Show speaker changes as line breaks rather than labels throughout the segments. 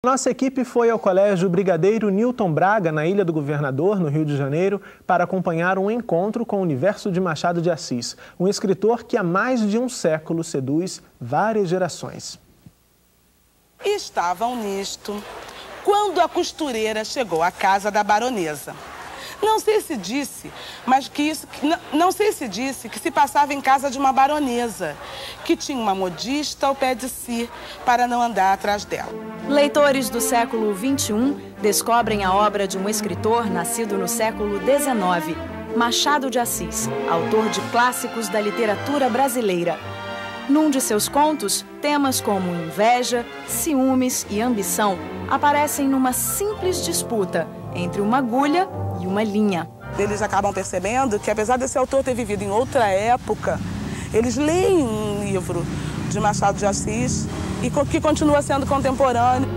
Nossa equipe foi ao Colégio Brigadeiro Newton Braga, na Ilha do Governador, no Rio de Janeiro, para acompanhar um encontro com o universo de Machado de Assis, um escritor que há mais de um século seduz várias gerações.
Estavam nisto quando a costureira chegou à casa da baronesa. Não sei se disse que se passava em casa de uma baronesa, que tinha uma modista ao pé de si para não andar atrás dela.
Leitores do século XXI descobrem a obra de um escritor nascido no século XIX, Machado de Assis, autor de clássicos da literatura brasileira. Num de seus contos, temas como inveja, ciúmes e ambição aparecem numa simples disputa entre uma agulha e uma linha.
Eles acabam percebendo que, apesar desse autor ter vivido em outra época, eles leem um livro de Machado de Assis e que continua sendo contemporâneo.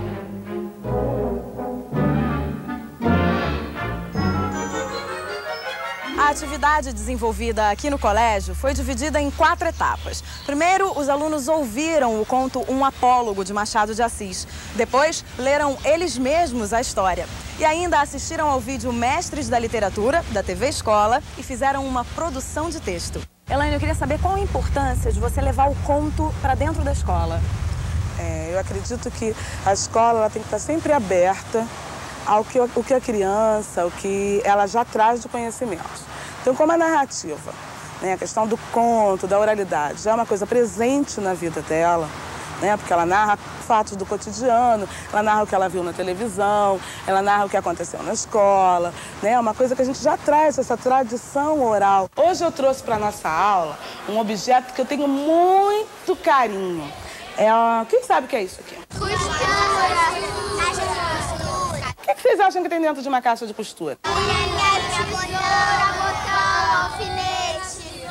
A atividade desenvolvida aqui no colégio foi dividida em 4 etapas. Primeiro, os alunos ouviram o conto Um Apólogo, de Machado de Assis. Depois, leram eles mesmos a história. E ainda assistiram ao vídeo Mestres da Literatura, da TV Escola, e fizeram uma produção de texto. Elaine, eu queria saber qual a importância de você levar o conto para dentro da escola.
Eu acredito que a escola ela tem que estar sempre aberta ao que a criança, o que ela já traz de conhecimento. Então, como a narrativa, a questão do conto, da oralidade, já é uma coisa presente na vida dela, porque ela narra fatos do cotidiano, ela narra o que ela viu na televisão, ela narra o que aconteceu na escola, é uma coisa que a gente já traz, essa tradição oral. Hoje eu trouxe para a nossa aula um objeto que eu tenho muito carinho. Quem sabe o que é isso aqui?
Costura.
O que vocês acham que tem dentro de uma caixa de costura?
Botão, alfinete,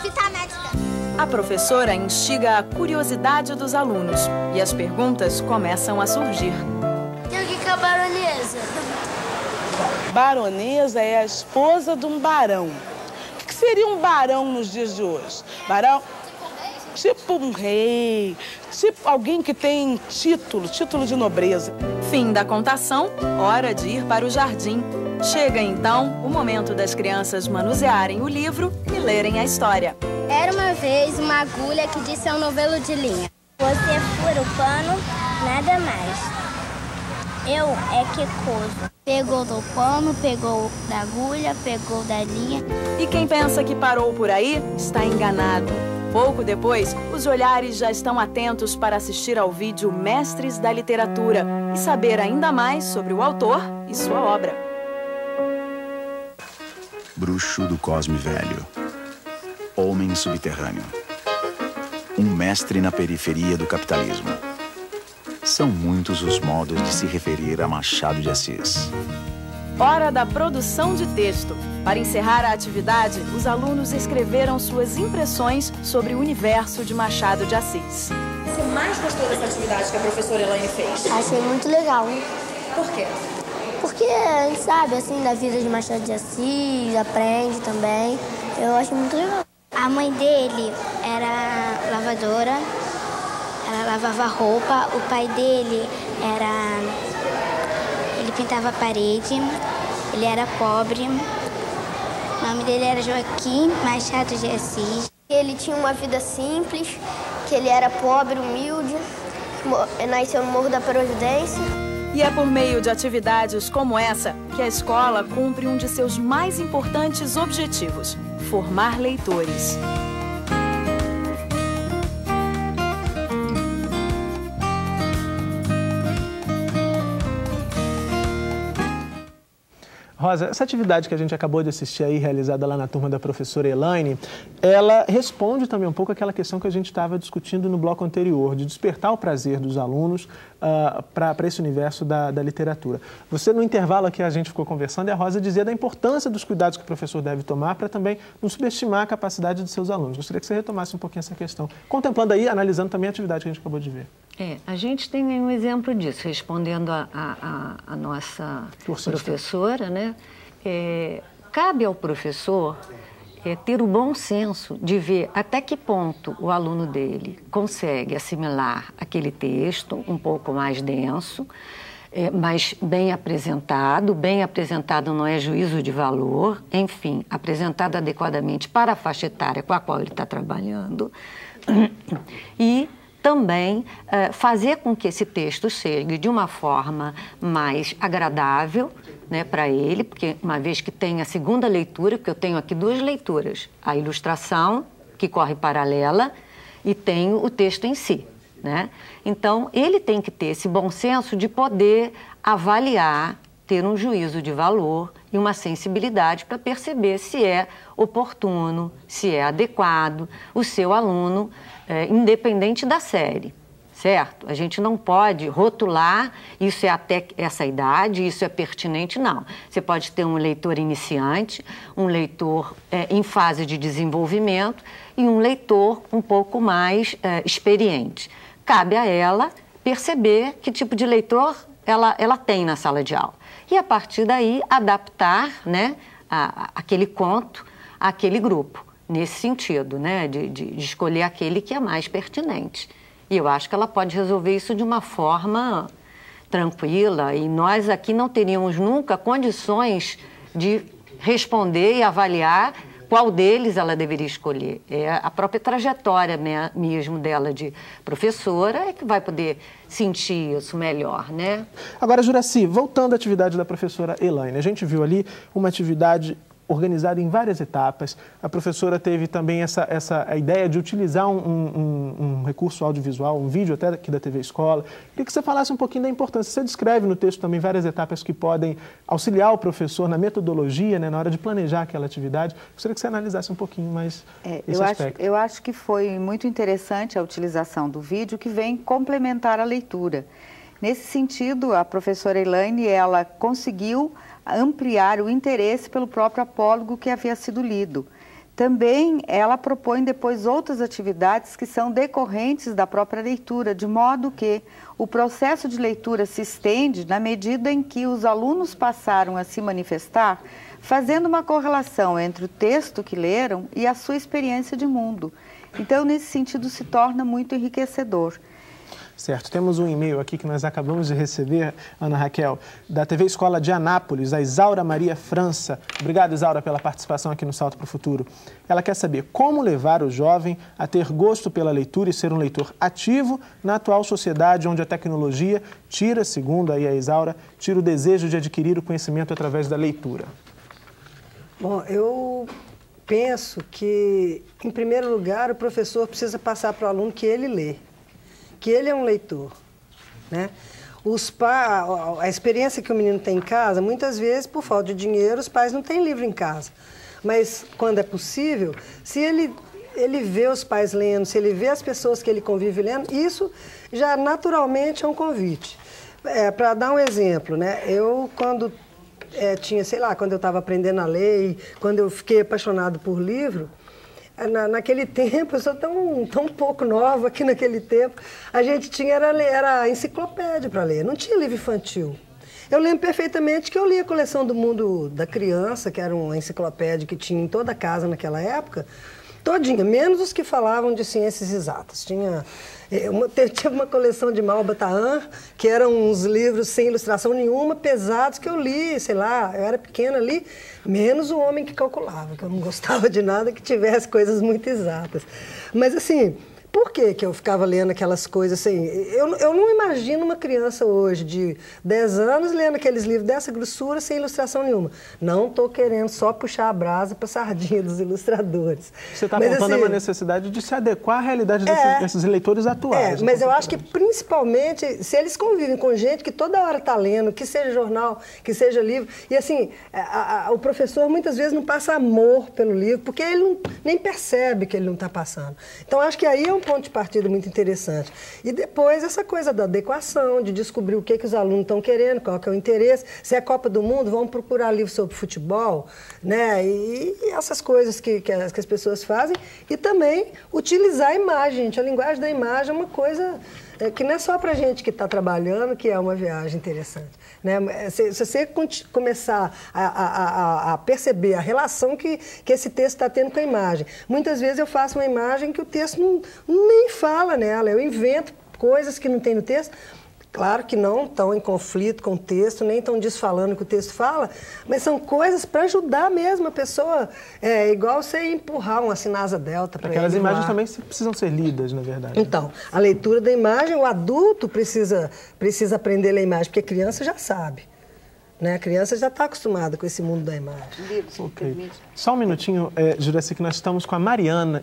fita médica.
A professora instiga a curiosidade dos alunos e as perguntas começam a surgir.
E o que é a baronesa?
Baronesa é a esposa de um barão. O que seria um barão nos dias de hoje? Barão, tipo um rei, tipo alguém que tem título de nobreza.
Fim da contação, hora de ir para o jardim. Chega então o momento das crianças manusearem o livro e lerem a história.
Era uma vez uma agulha que disse ao novelo de linha: você fura o pano, nada mais. Eu é que coso. Pegou do pano, pegou da agulha, pegou da linha.
E quem pensa que parou por aí está enganado. Pouco depois, os olhares já estão atentos para assistir ao vídeo Mestres da Literatura e saber ainda mais sobre o autor e sua obra.
Bruxo do Cosme Velho. Homem subterrâneo. Um mestre na periferia do capitalismo. São muitos os modos de se referir a Machado de Assis.
Hora da produção de texto. Para encerrar a atividade, os alunos escreveram suas impressões sobre o universo de Machado de Assis.
Você mais gostou dessa atividade que a professora Elaine fez?
Achei muito legal.
Por quê?
Porque a gente sabe, assim, da vida de Machado de Assis, aprende também. Eu acho muito legal. A mãe dele era lavadora, ela lavava roupa. O pai dele ele pintava a parede, ele era pobre. O nome dele era Joaquim Machado de Assis. Ele tinha uma vida simples, que ele era pobre, humilde, nasceu no Morro da Providência.
E é por meio de atividades como essa que a escola cumpre um de seus mais importantes objetivos: formar leitores.
Rosa, essa atividade que a gente acabou de assistir aí, realizada lá na turma da professora Elaine, ela responde também um pouco àquela questão que a gente estava discutindo no bloco anterior, de despertar o prazer dos alunos para esse universo da literatura. Você, no intervalo aqui, a gente ficou conversando e a Rosa dizia da importância dos cuidados que o professor deve tomar para também não subestimar a capacidade de seus alunos. Gostaria que você retomasse um pouquinho essa questão, contemplando aí, analisando também a atividade que a gente acabou de ver.
A gente tem um exemplo disso, respondendo a nossa professora, né? Cabe ao professor ter o bom senso de ver até que ponto o aluno dele consegue assimilar aquele texto um pouco mais denso, mas bem apresentado não é juízo de valor, enfim, apresentado adequadamente para a faixa etária com a qual ele está trabalhando, e também fazer com que esse texto chegue de uma forma mais agradável, né, para ele, porque uma vez que tem a segunda leitura, porque eu tenho aqui 2 leituras, a ilustração, que corre paralela, e tenho o texto em si, né? Então, ele tem que ter esse bom senso de poder avaliar, ter um juízo de valor e uma sensibilidade para perceber se é oportuno, se é adequado o seu aluno, independente da série. Certo? A gente não pode rotular, isso é até essa idade, isso é pertinente, não. Você pode ter um leitor iniciante, um leitor em fase de desenvolvimento e um leitor um pouco mais experiente. Cabe a ela perceber que tipo de leitor ela tem na sala de aula. E, a partir daí, adaptar, né, aquele conto àquele grupo, nesse sentido, né, de escolher aquele que é mais pertinente. E eu acho que ela pode resolver isso de uma forma tranquila, e nós aqui não teríamos nunca condições de responder e avaliar qual deles ela deveria escolher. É a própria trajetória mesmo dela de professora é que vai poder sentir isso melhor, né?
Agora, Juracy, voltando à atividade da professora Elaine, a gente viu ali uma atividade organizada em várias etapas. A professora teve também a ideia de utilizar um recurso audiovisual, um vídeo até aqui da TV Escola. Queria que você falasse um pouquinho da importância. Você descreve no texto também várias etapas que podem auxiliar o professor na metodologia, né, na hora de planejar aquela atividade. Gostaria que você analisasse um pouquinho mais esse aspecto.
Eu acho que foi muito interessante a utilização do vídeo, que vem complementar a leitura. Nesse sentido, a professora Elaine, ela conseguiu ampliar o interesse pelo próprio apólogo que havia sido lido. Também ela propõe depois outras atividades que são decorrentes da própria leitura, de modo que o processo de leitura se estende na medida em que os alunos passaram a se manifestar, fazendo uma correlação entre o texto que leram e a sua experiência de mundo. Então, nesse sentido, se torna muito enriquecedor.
Certo, temos um e-mail aqui que nós acabamos de receber, Ana Raquel, da TV Escola de Anápolis, a Isaura Maria França. Obrigado, Isaura, pela participação aqui no Salto para o Futuro. Ela quer saber como levar o jovem a ter gosto pela leitura e ser um leitor ativo na atual sociedade onde a tecnologia tira, segundo aí a Isaura, tira o desejo de adquirir o conhecimento através da leitura.
Bom, eu penso que, em primeiro lugar, o professor precisa passar para o aluno que ele lê, que ele é um leitor, né? A experiência que o menino tem em casa, muitas vezes, por falta de dinheiro, os pais não têm livro em casa. Mas, quando é possível, se ele vê os pais lendo, se ele vê as pessoas que ele convive lendo, isso já naturalmente é um convite. Para dar um exemplo, né? Eu, quando quando eu estava aprendendo a ler, quando eu fiquei apaixonado por livro, naquele tempo, eu sou tão pouco nova que naquele tempo, a gente tinha era enciclopédia para ler, não tinha livro infantil. Eu lembro perfeitamente que eu li a Coleção do Mundo da Criança, que era uma enciclopédia que tinha em toda casa naquela época, todinha, menos os que falavam de ciências exatas. Tinha uma coleção de Malba Tahan, que eram uns livros sem ilustração nenhuma, pesados, que eu li, sei lá, eu era pequena ali, menos O Homem que Calculava, que eu não gostava de nada que tivesse coisas muito exatas. Mas assim, por que eu ficava lendo aquelas coisas assim? Eu não imagino uma criança hoje de 10 anos lendo aqueles livros dessa grossura sem ilustração nenhuma. Não estou querendo só puxar a brasa para a sardinha dos ilustradores.
Você está apontando assim, uma necessidade de se adequar à realidade desses leitores atuais.
Mas eu acho que principalmente se eles convivem com gente que toda hora está lendo, que seja jornal, que seja livro, e assim, o professor muitas vezes não passa amor pelo livro, porque ele nem percebe que ele não está passando. Então acho que aí é um ponto de partida muito interessante. E depois essa coisa da adequação, de descobrir o que os alunos estão querendo, qual que é o interesse. Se é Copa do Mundo, vamos procurar livros sobre futebol, né? E essas coisas que as pessoas fazem. E também utilizar a imagem, gente. A linguagem da imagem é uma coisa que não é só para a gente que está trabalhando que é uma viagem interessante, né? Se você começar a perceber a relação que esse texto está tendo com a imagem. Muitas vezes eu faço uma imagem que o texto nem fala nela, eu invento coisas que não tem no texto. Claro que não estão em conflito com o texto, nem estão desfalando o que o texto fala, mas são coisas para ajudar mesmo a pessoa. É igual você empurrar uma sinasa delta para ele.
Aquelas imagens também precisam ser lidas, na verdade.
Então, a leitura da imagem, o adulto precisa aprender a ler a imagem, porque a criança já sabe. Né? A criança já está acostumada com esse mundo da imagem.
Okay. Só um minutinho, Juraci, que nós estamos com a Mariane,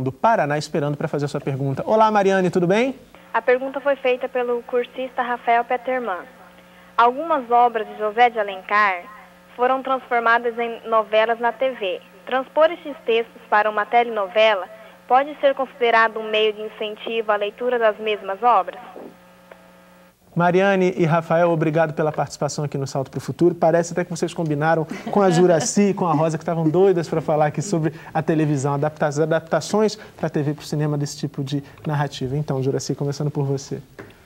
do Paraná, esperando para fazer a sua pergunta. Olá, Mariane, tudo bem?
A pergunta foi feita pelo cursista Rafael Peterman. Algumas obras de José de Alencar foram transformadas em novelas na TV. Transpor esses textos para uma telenovela pode ser considerado um meio de incentivo à leitura das mesmas obras?
Mariane e Rafael, obrigado pela participação aqui no Salto para o Futuro. Parece até que vocês combinaram com a Juraci e com a Rosa, que estavam doidas para falar aqui sobre a televisão, as adaptações para a TV e para o cinema desse tipo de narrativa. Então, Juraci, começando por você.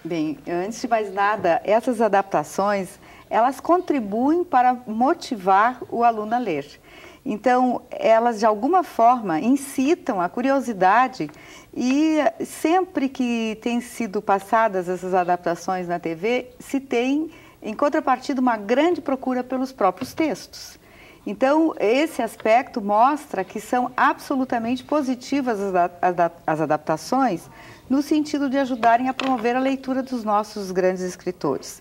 Bem, antes de mais nada, essas adaptações, elas contribuem para motivar o aluno a ler. Então, elas, de alguma forma, incitam a curiosidade e sempre que têm sido passadas essas adaptações na TV, se tem, em contrapartida, uma grande procura pelos próprios textos. Então, esse aspecto mostra que são absolutamente positivas as adaptações no sentido de ajudarem a promover a leitura dos nossos grandes escritores.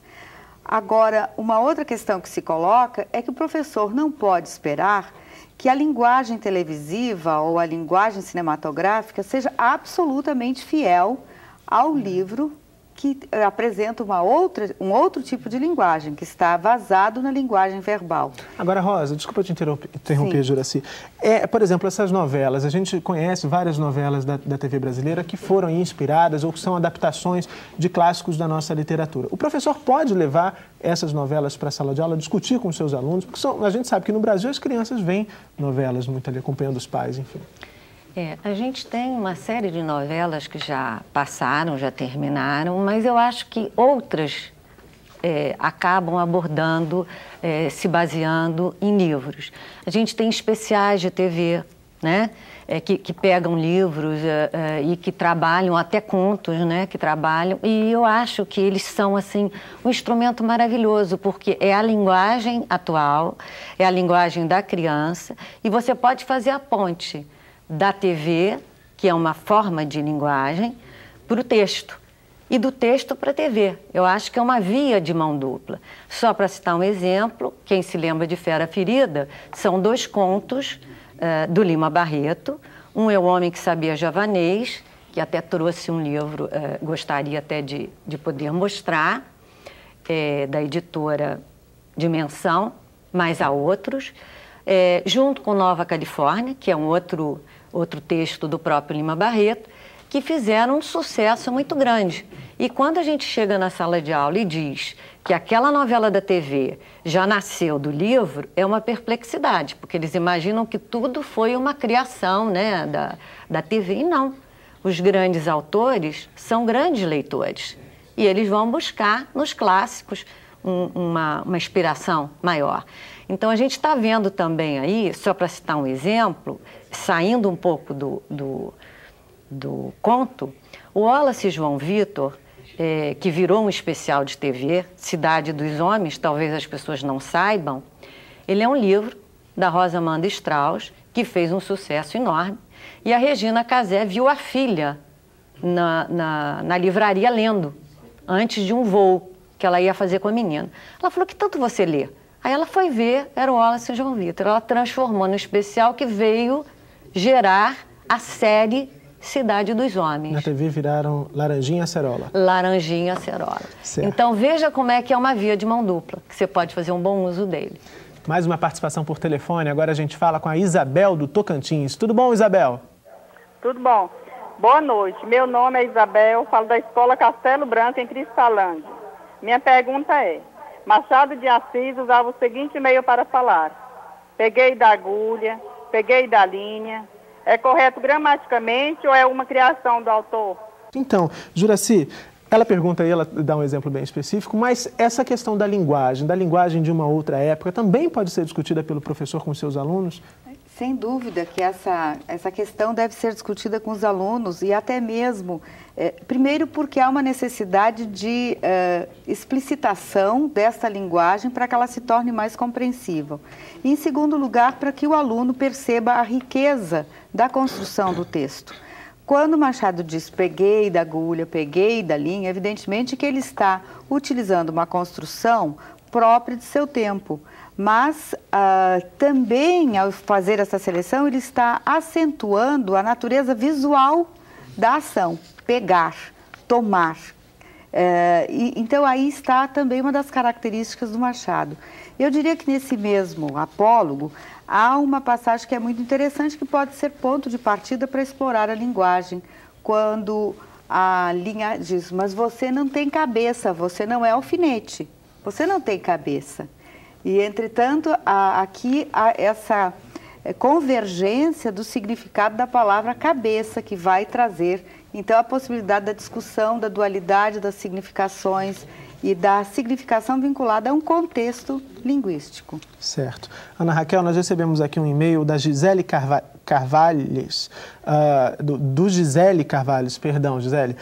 Agora, uma outra questão que se coloca é que o professor não pode esperar que a linguagem televisiva ou a linguagem cinematográfica seja absolutamente fiel ao livro que apresenta um outro tipo de linguagem, que está vazado na linguagem verbal.
Agora, Rosa, desculpa te interromper, Juraci. Por exemplo, essas novelas, a gente conhece várias novelas da TV brasileira que foram inspiradas ou que são adaptações de clássicos da nossa literatura. O professor pode levar essas novelas para a sala de aula, discutir com os seus alunos, porque a gente sabe que no Brasil as crianças veem novelas muito ali, acompanhando os pais, enfim.
A gente tem uma série de novelas que já passaram, já terminaram, mas eu acho que outras acabam abordando, se baseando em livros. A gente tem especiais de TV, né? Que pegam livros e que trabalham, até contos, né? Que trabalham, e eu acho que eles são, assim, um instrumento maravilhoso, porque é a linguagem atual, é a linguagem da criança, e você pode fazer a ponte da TV, que é uma forma de linguagem, para o texto, e do texto para a TV. Eu acho que é uma via de mão dupla. Só para citar um exemplo, quem se lembra de Fera Ferida, são 2 contos do Lima Barreto. Um é O Homem que Sabia Javanês, que até trouxe um livro, gostaria até de poder mostrar, da editora Dimensão, mas há outros. Junto com Nova Califórnia, que é um outro texto do próprio Lima Barreto, que fizeram um sucesso muito grande. E quando a gente chega na sala de aula e diz que aquela novela da TV já nasceu do livro, é uma perplexidade, porque eles imaginam que tudo foi uma criação, né, da TV, e não. Os grandes autores são grandes leitores, e eles vão buscar nos clássicos uma inspiração maior. Então, a gente está vendo também aí, só para citar um exemplo, saindo um pouco do conto, o Wallace João Vitor, que virou um especial de TV, Cidade dos Homens, talvez as pessoas não saibam, ele é um livro da Rosa Amanda Strauss, que fez um sucesso enorme, e a Regina Casé viu a filha na livraria lendo, antes de um voo que ela ia fazer com a menina. Ela falou: que tanto você lê? Aí ela foi ver, era o Wallace João Vitor. Ela transformou no especial que veio gerar a série Cidade dos Homens.
Na TV viraram Laranjinha e Acerola.
Laranjinha e Acerola.
Certo.
Então veja como é que é uma via de mão dupla, que você pode fazer um bom uso dele.
Mais uma participação por telefone. Agora a gente fala com a Isabel do Tocantins. Tudo bom, Isabel?
Tudo bom. Boa noite. Meu nome é Isabel, falo da Escola Castelo Branco, em Cristalândia. Minha pergunta é: Machado de Assis usava o seguinte meio para falar: peguei da agulha, peguei da linha. É correto gramaticamente ou é uma criação do autor?
Então, Juracy, ela pergunta aí, ela dá um exemplo bem específico, mas essa questão da linguagem de uma outra época, também pode ser discutida pelo professor com seus alunos?
Sem dúvida que essa questão deve ser discutida com os alunos e até mesmo, primeiro porque há uma necessidade de explicitação desta linguagem para que ela se torne mais compreensível. E, em segundo lugar, para que o aluno perceba a riqueza da construção do texto. Quando Machado diz peguei da agulha, peguei da linha, evidentemente que ele está utilizando uma construção própria de seu tempo. Mas também, ao fazer essa seleção, ele está acentuando a natureza visual da ação, pegar, tomar. Então, aí está também uma das características do Machado. Eu diria que nesse mesmo apólogo, há uma passagem que é muito interessante, que pode ser ponto de partida para explorar a linguagem, quando a linha diz, mas você não tem cabeça, você não é alfinete, você não tem cabeça. E, entretanto, aqui há essa convergência do significado da palavra cabeça, que vai trazer, então, a possibilidade da discussão, da dualidade das significações e da significação vinculada a um contexto linguístico.
Certo. Ana Raquel, nós recebemos aqui um e-mail da Gisele Carvalhos, do Gisele Carvalhos, perdão, Gisele,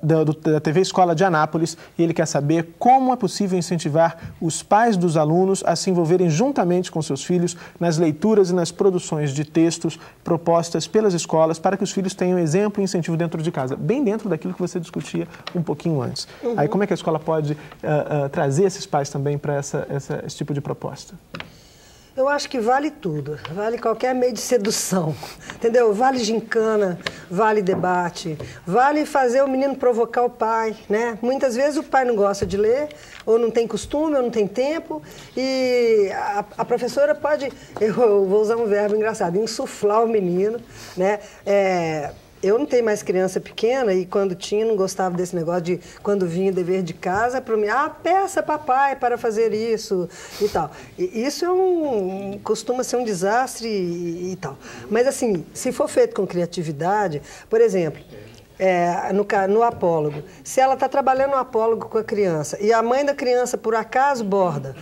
da TV Escola de Anápolis, e ele quer saber como é possível incentivar os pais dos alunos a se envolverem juntamente com seus filhos nas leituras e nas produções de textos propostas pelas escolas para que os filhos tenham exemplo e incentivo dentro de casa, bem dentro daquilo que você discutia um pouquinho antes. Aí como é que a escola pode trazer esses pais também para esse tipo de proposta?
Eu acho que vale tudo, vale qualquer meio de sedução, entendeu? Vale gincana, vale debate, vale fazer o menino provocar o pai, né? Muitas vezes o pai não gosta de ler, ou não tem costume, ou não tem tempo, e a professora pode, eu vou usar um verbo engraçado, insuflar o menino, né? Eu não tenho mais criança pequena e quando tinha não gostava desse negócio de quando vinha dever de casa para mim, peça papai para fazer isso e tal. E isso costuma ser um desastre e tal. Mas assim, se for feito com criatividade, por exemplo, no apólogo, se ela está trabalhando no apólogo com a criança e a mãe da criança por acaso borda,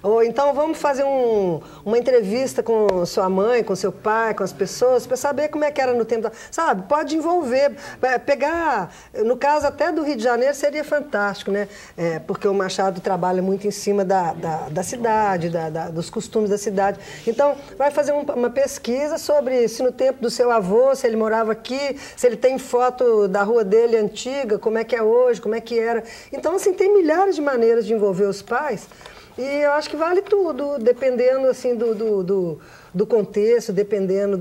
ou então vamos fazer uma entrevista com sua mãe, com seu pai, com as pessoas, para saber como é que era no tempo, sabe? Pode envolver, pegar, no caso até do Rio de Janeiro seria fantástico, né? Porque o Machado trabalha muito em cima da cidade, dos costumes da cidade. Então, vai fazer uma pesquisa sobre se no tempo do seu avô, se ele morava aqui, se ele tem foto da rua dele antiga, como é que é hoje, como é que era. Então, assim, tem milhares de maneiras de envolver os pais. E eu acho que vale tudo, dependendo assim, do contexto, dependendo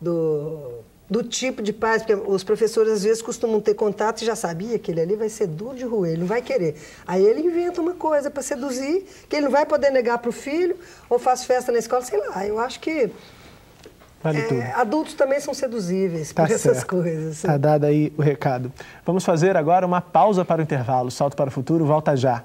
do tipo de pais, porque os professores às vezes costumam ter contato e já sabia que ele ali vai ser duro de roer, ele não vai querer. Aí ele inventa uma coisa para seduzir, que ele não vai poder negar para o filho, ou faz festa na escola, sei lá. Eu acho que
vale tudo.
Adultos também são seduzíveis por essas coisas.
Está dado aí o recado. Vamos fazer agora uma pausa para o intervalo. Salto para o Futuro, volta já.